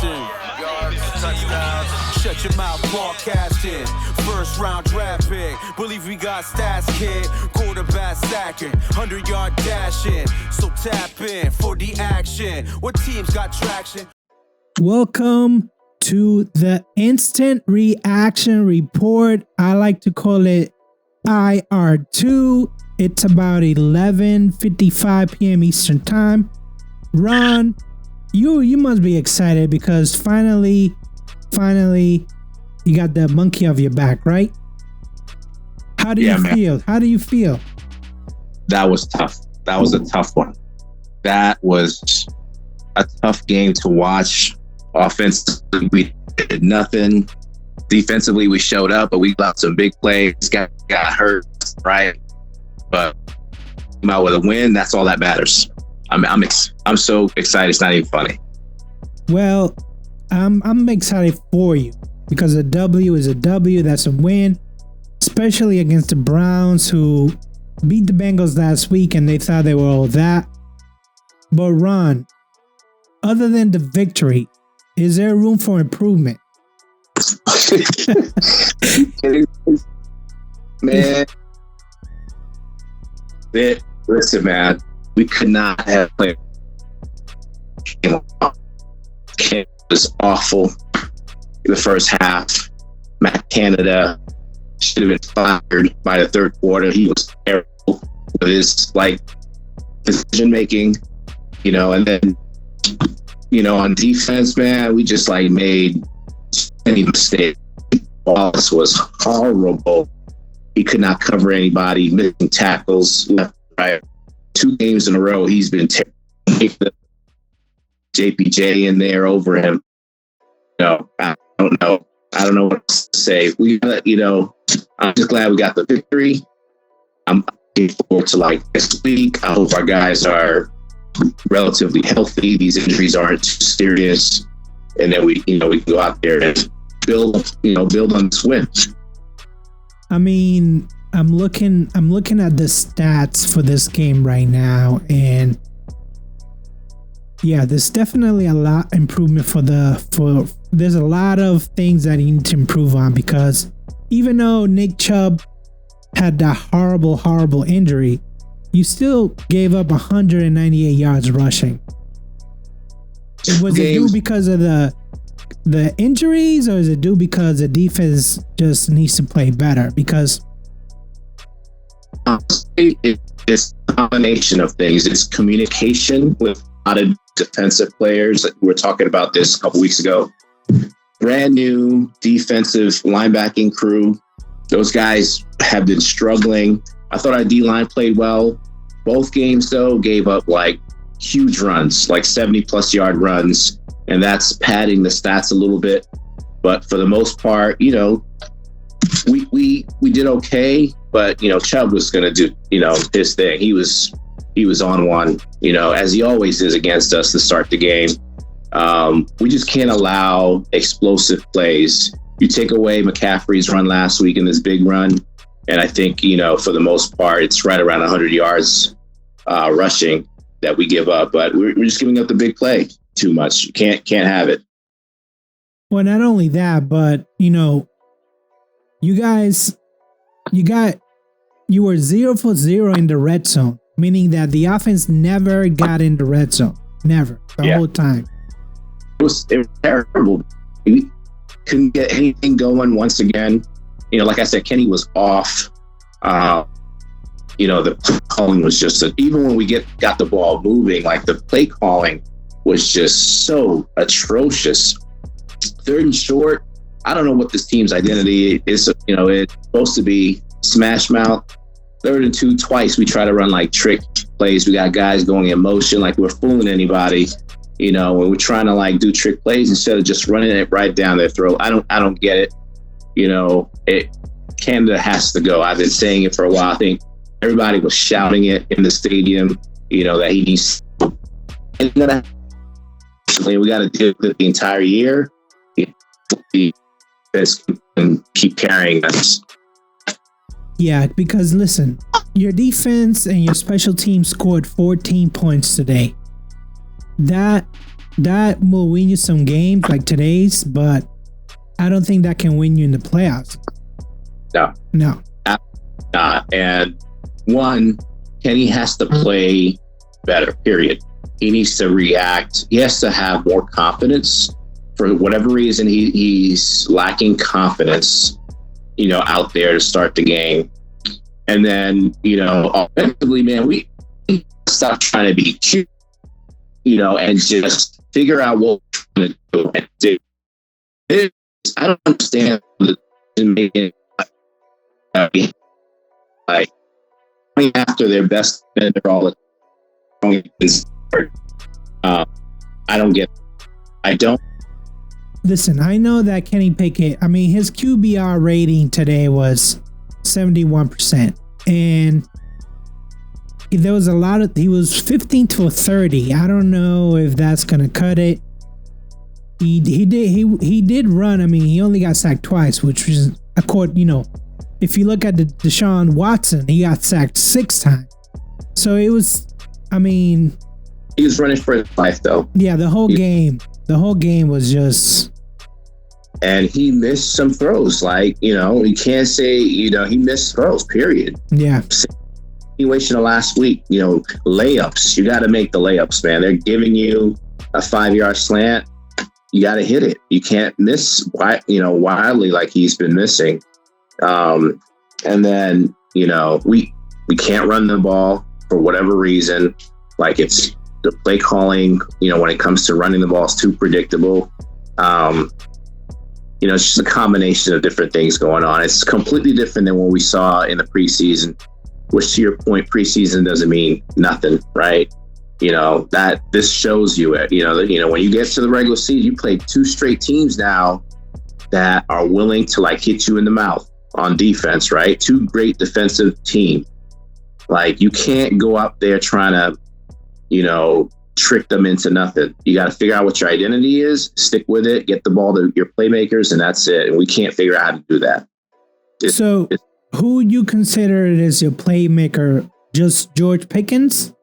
passing. Yards, touchdowns, shut your mouth, broadcasting. First round draft pick, believe we got stats, kid. Quarterback sacking, 100-yard dashing. So tap in for the action. What teams got traction? Welcome to the Instant Reaction Report. I like to call it IR2. It's about 11:55 p.m. Eastern Time. Ron, you must be excited because finally, you got the monkey off your back, right? How do you feel? How do you feel? That was tough. That was a tough one. That was a tough game to watch. Offensively, we did nothing. Defensively, we showed up, but we got some big plays. Got hurt, right? But came out with a win. That's all that matters. I'm so excited. It's not even funny. Well, I'm excited for you because a W is a W. That's a win, especially against the Browns, who beat the Bengals last week and they thought they were all that. But Ron, other than the victory, is there room for improvement? Man, listen, man, we could not have played. It was awful the first half. Matt Canada should have been fired by the third quarter. He was terrible with his decision making, and then on defense, man, we just made any mistake. Wallace was horrible. He could not cover anybody, missing tackles left, right. 2 games in a row, he's been terrible. JPJ in there over him. I don't know. I don't know what to say. I'm just glad we got the victory. I'm looking forward to next week. I hope our guys are relatively healthy. These injuries aren't too serious, and then we can go out there and build on this win. I mean, I'm looking at the stats for this game right now, and yeah, there's definitely a lot improvement there's a lot of things that you need to improve on, because even though Nick Chubb had that horrible injury, you still gave up 198 yards rushing. Was it due because of the injuries, or is it due because the defense just needs to play better? Because it's a combination of things. It's communication with a lot of defensive players. We were talking about this a couple weeks ago. Brand new defensive linebacking crew. Those guys have been struggling. I thought our D-line played well. Both games, though, gave up huge runs, 70-plus yard runs, and that's padding the stats a little bit. But for the most part, we did okay. But Chubb was going to do his thing. He was on one, as he always is against us to start the game. We just can't allow explosive plays. You take away McCaffrey's run last week in this big run, and I think for the most part it's right around 100 yards rushing that we give up. But we're just giving up the big play too much. You can't have it. Well, not only that, but you were 0 for 0 in the red zone, meaning that the offense never got in the red zone. Never. The whole time. It was terrible. We couldn't get anything going once again. Like I said, Kenny was off. The calling was just even when we got the ball moving, the play calling was just so atrocious. 3rd and short, I don't know what this team's identity is. It's supposed to be smash mouth. 3rd and 2, twice we try to run trick plays. We got guys going in motion we're fooling anybody. When we're trying to do trick plays instead of just running it right down their throat. I don't get it. Canada has to go. I've been saying it for a while. I think everybody was shouting it in the stadium. That he needs. And then we got to deal with it the entire year. And keep carrying us. Yeah, because listen, your defense and your special team scored 14 points today. That that will win you some games like today's, but I don't think that can win you in the playoffs. No. And one, Kenny has to play better, period. He needs to react. He has to have more confidence. For whatever reason, he's lacking confidence, out there to start the game. And then, offensively, man, we stop trying to be cute, and just figure out what we're trying to do. I don't understand the making like going after their best defender all the time. I don't get it. I don't. Listen, I know that Kenny Pickett, his QBR rating today was 71%. And there was he was 15 to 30. I don't know if that's going to cut it. He did run. He only got sacked twice, which was if you look at Deshaun Watson, he got sacked 6 times. So it was, he was running for his life though. Yeah, the whole game was just. And he missed some throws. You can't say, he missed throws, period. Yeah. Continuation of last week, layups. You got to make the layups, man. They're giving you a 5-yard slant. You got to hit it. You can't miss, wildly like he's been missing. And then, we can't run the ball for whatever reason. Like it's the play calling, when it comes to running the ball is too predictable. It's just a combination of different things going on. It's completely different than what we saw in the preseason, which to your point, preseason doesn't mean nothing, right? That this shows you it, when you get to the regular season, you play 2 straight teams now that are willing to hit you in the mouth on defense, right? 2 great defensive teams. You can't go up there trying to, trick them into nothing. You got to figure out what your identity is, stick with it, get the ball to your playmakers, and that's it. And we can't figure out how to do that. Who would you consider as your playmaker? Just George Pickens?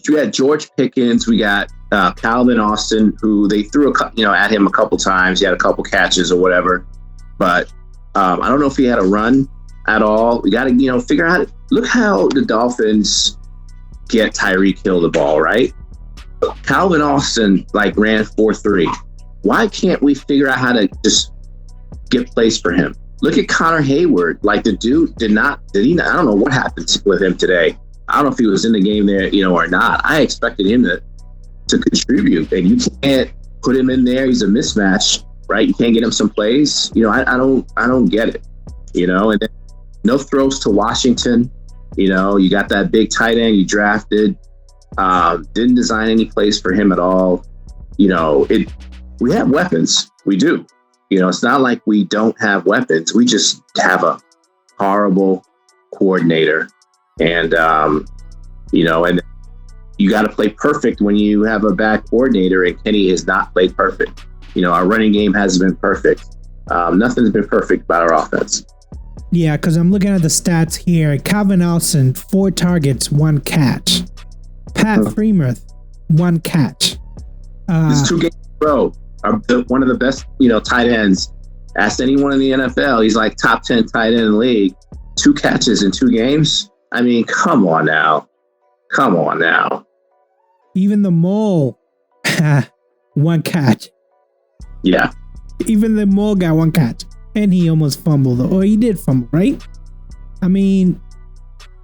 We got George Pickens. We got Calvin Austin, who they threw at him a couple times. He had a couple catches or whatever, but I don't know if he had a run at all. We got to figure out. Look how the Dolphins get Tyreek Hill the ball, right? Calvin Austin ran 4.3. Why can't we figure out how to just get plays for him? Look at Connor Hayward. The dude did he? I don't know what happened with him today. I don't know if he was in the game there, or not. I expected him to contribute, and you can't put him in there. He's a mismatch, right? You can't get him some plays. I don't get it. And then no throws to Washington. You got that big tight end you drafted. Didn't design any plays for him at all. We have weapons. We do. It's not like we don't have weapons. We just have a horrible coordinator. And, and you got to play perfect when you have a bad coordinator, and Kenny has not played perfect. Our running game hasn't been perfect. Nothing's been perfect about our offense. Yeah, because I'm looking at the stats here. Calvin Austin, 4 targets, 1 catch. Pat Freiermuth, 1 catch. This 2 games in a row are one of the best, tight ends. Ask anyone in the NFL, he's top 10 tight end in the league. 2 catches in 2 games. Come on now. Even the Mole, 1 catch. Yeah. Even the Mole got 1 catch. And he almost fumbled. Or he did fumble, right?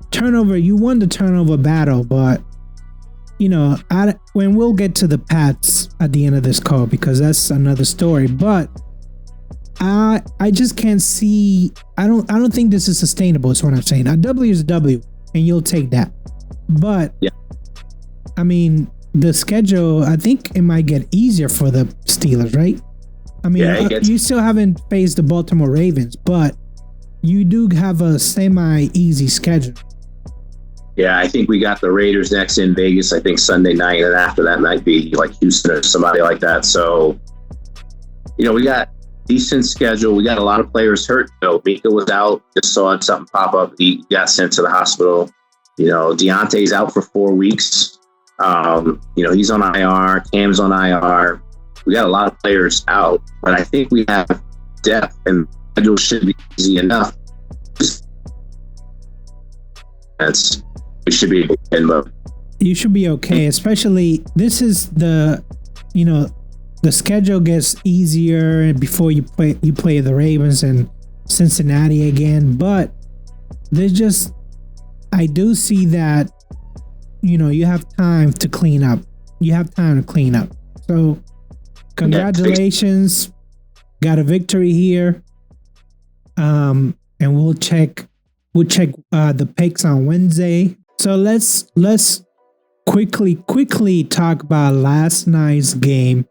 Turnover, you won the turnover battle, but, when we'll get to the Pats at the end of this call, because that's another story, but I just can't see, I don't think this is sustainable, is what I'm saying. A W is a W, and you'll take that. But, yeah. The schedule, I think it might get easier for the Steelers, right? You still haven't faced the Baltimore Ravens, but you do have a semi-easy schedule. Yeah, I think we got the Raiders next in Vegas, I think Sunday night, and after that might be Houston or somebody like that. So, we got decent schedule. We got a lot of players hurt, though. Mika was out, just saw something pop up. He got sent to the hospital. Deontay's out for 4 weeks. He's on IR. Cam's on IR. We got a lot of players out, but I think we have depth, and the schedule should be easy enough. We should be in mode. You should be okay, especially this is the schedule gets easier before you play the Ravens and Cincinnati again, but I do see that you have time to clean up. So congratulations, got a victory here. And we'll check the picks on Wednesday. So let's quickly talk about last night's game,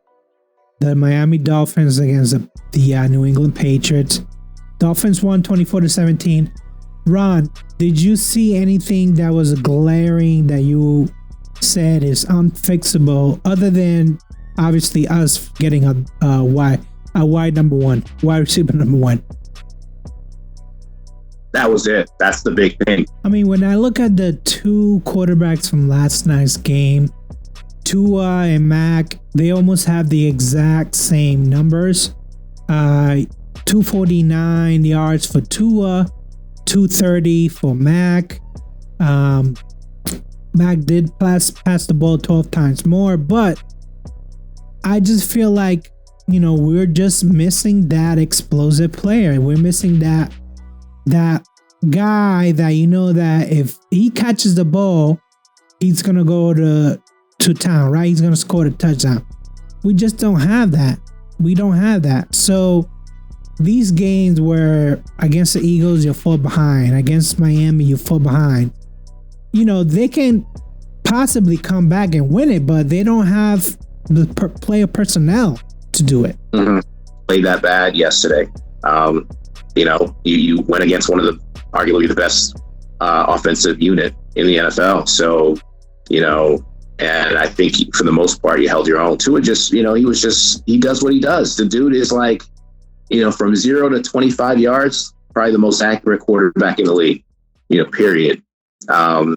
the Miami Dolphins against the New England Patriots. Dolphins won 24-17. Ron, did you see anything that was glaring that you said is unfixable, other than obviously us getting a wide receiver number one? That was it. That's the big thing. I mean, when I look at the two quarterbacks from last night's game, Tua and Mac, they almost have the exact same numbers. 249 yards for Tua, 230 for Mac. Mac did pass the ball 12 times more, but I just feel like, we're just missing that explosive player. We're missing that guy that that if he catches the ball, he's gonna go to town, right? He's gonna score the touchdown. We just don't have that. So these games where against the Eagles you fall behind, against Miami you fall behind, they can possibly come back and win it, but they don't have the player personnel to do it. Mm-hmm. Played that bad yesterday. You went against one of the arguably the best offensive unit in the NFL. So, and I think for the most part, you held your own. Tua he does what he does. The dude is like, from 0 to 25 yards, probably the most accurate quarterback in the league, period. So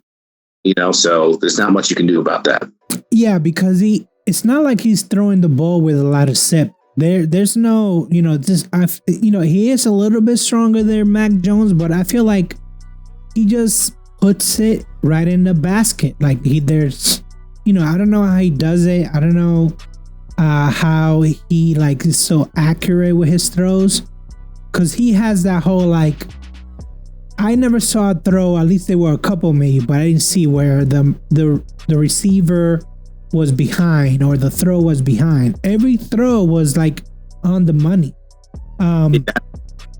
there's not much you can do about that. Yeah, because it's not like he's throwing the ball with a lot of sip. There's no, he is a little bit stronger than Mac Jones, but I feel like he just puts it right in the basket. Like I don't know how he does it. I don't know how he is so accurate with his throws, because he has that whole I never saw a throw. At least there were a couple maybe, but I didn't see where the receiver was behind or the throw was behind. Every throw was on the money. When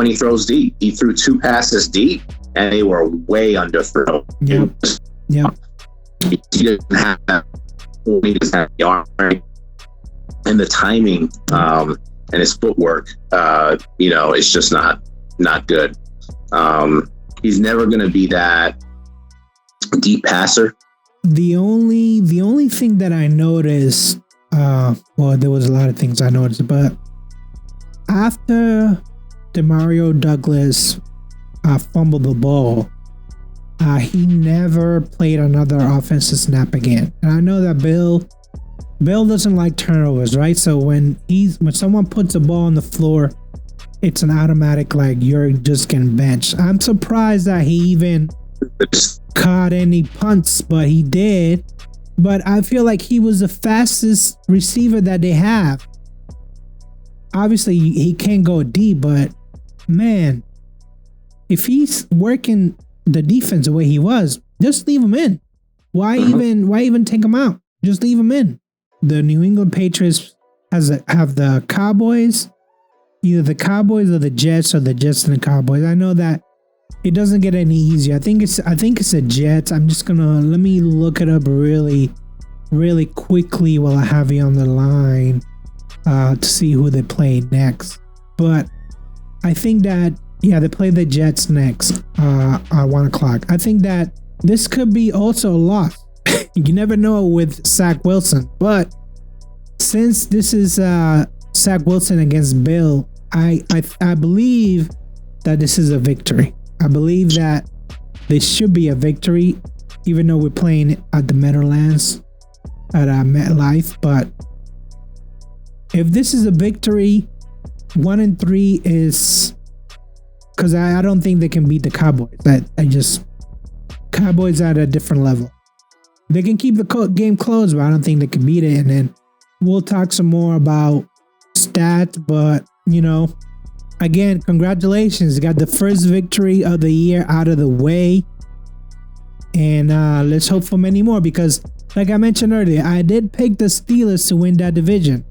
he throws deep, he threw 2 passes deep and they were way underthrown. Yeah. He doesn't have that. He doesn't have the arm and the timing and his footwork. It's just not good. He's never going to be that deep passer. The only thing that I noticed, there was a lot of things I noticed, but after Demario Douglas fumbled the ball, he never played another offensive snap again. And I know that Bill doesn't like turnovers, right? So when someone puts a ball on the floor, it's an automatic you're just getting benched. I'm surprised that he even caught any punts, but he did. But I feel like he was the fastest receiver that they have. Obviously, he can't go deep, but man, if he's working the defense the way he was, just leave him in. Why even take him out? Just leave him in. The New England Patriots have the Cowboys, either the Cowboys or the Jets, or the Jets and the Cowboys. I know that it doesn't get any easier. I think it's the Jets. I'm just gonna let me look it up really, really quickly while I have you on the line to see who they play next. But I think that they play the Jets next at 1:00. I think that this could be also a loss. You never know with Zach Wilson, but since this is Zach Wilson against Bill, I believe that this is a victory. I believe that this should be a victory, even though we're playing at the Meadowlands. at MetLife. But if this is a victory, 1-3 is because I don't think they can beat the Cowboys. Cowboys are at a different level. They can keep the game close, but I don't think they can beat it. And then we'll talk some more about stats. But, again, congratulations. You got the first victory of the year out of the way. And let's hope for many more because, like I mentioned earlier, I did pick the Steelers to win that division.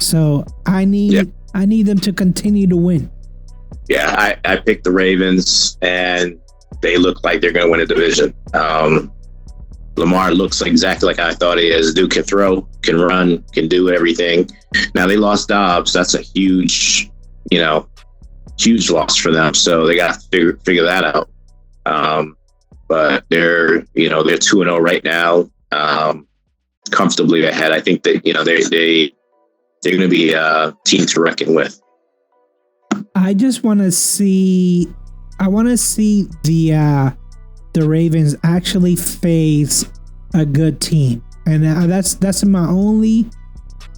So I need them to continue to win. Yeah, I picked the Ravens, and they look like they're going to win a division. Lamar looks exactly like I thought he is. Dude can throw, can run, can do everything. Now they lost Dobbs. That's a huge huge loss for them. So they got to figure that out. But they're 2-0 right now, comfortably ahead. I think that they're going to be a team to reckon with. I just want to see. I want to see the Ravens actually face a good team, and that's my only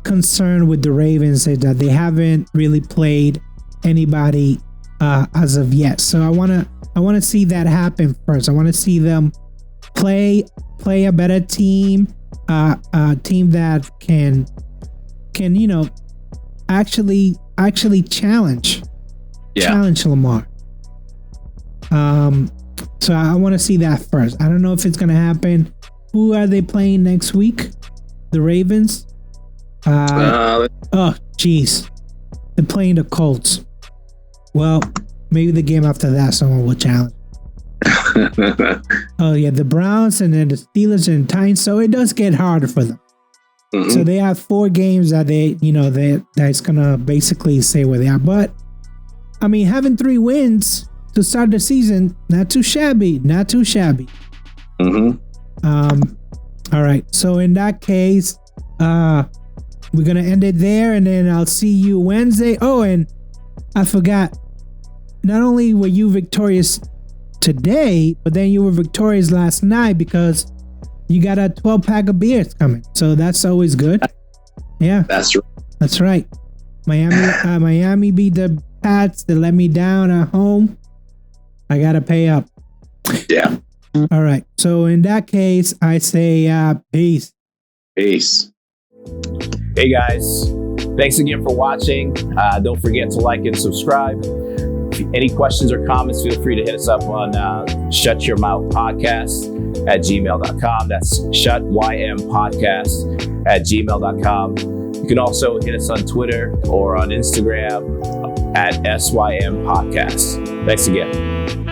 concern with the Ravens is that they haven't really played anybody as of yet. So I want to see that happen first. I want to see them play a better team, a team that can actually challenge Lamar. So I want to see that first. I don't know if it's going to happen. Who are they playing next week? The Ravens? Jeez. They're playing the Colts. Well, maybe the game after that, someone will challenge. Oh, yeah, the Browns and then the Steelers and Titans. So it does get harder for them. Mm-hmm. So they have 4 games that that's going to basically say where they are. But, I mean, having 3 wins to start the season, not too shabby. Mm-hmm. All right. So in that case, we're going to end it there, and then I'll see you Wednesday. Oh, and I forgot. Not only were you victorious today, but then you were victorious last night because you got a 12-pack of beers coming. So that's always good. Yeah. That's right. Miami beat the Pats. They let me down at home. I got to pay up. Yeah. All right. So in that case, I say peace. Peace. Hey guys, thanks again for watching. Don't forget to like and subscribe. Any questions or comments, feel free to hit us up on shutyourmouthpodcast@gmail.com. That's shutympodcast@gmail.com. You can also hit us on Twitter or on Instagram at SYM Podcast. Thanks again.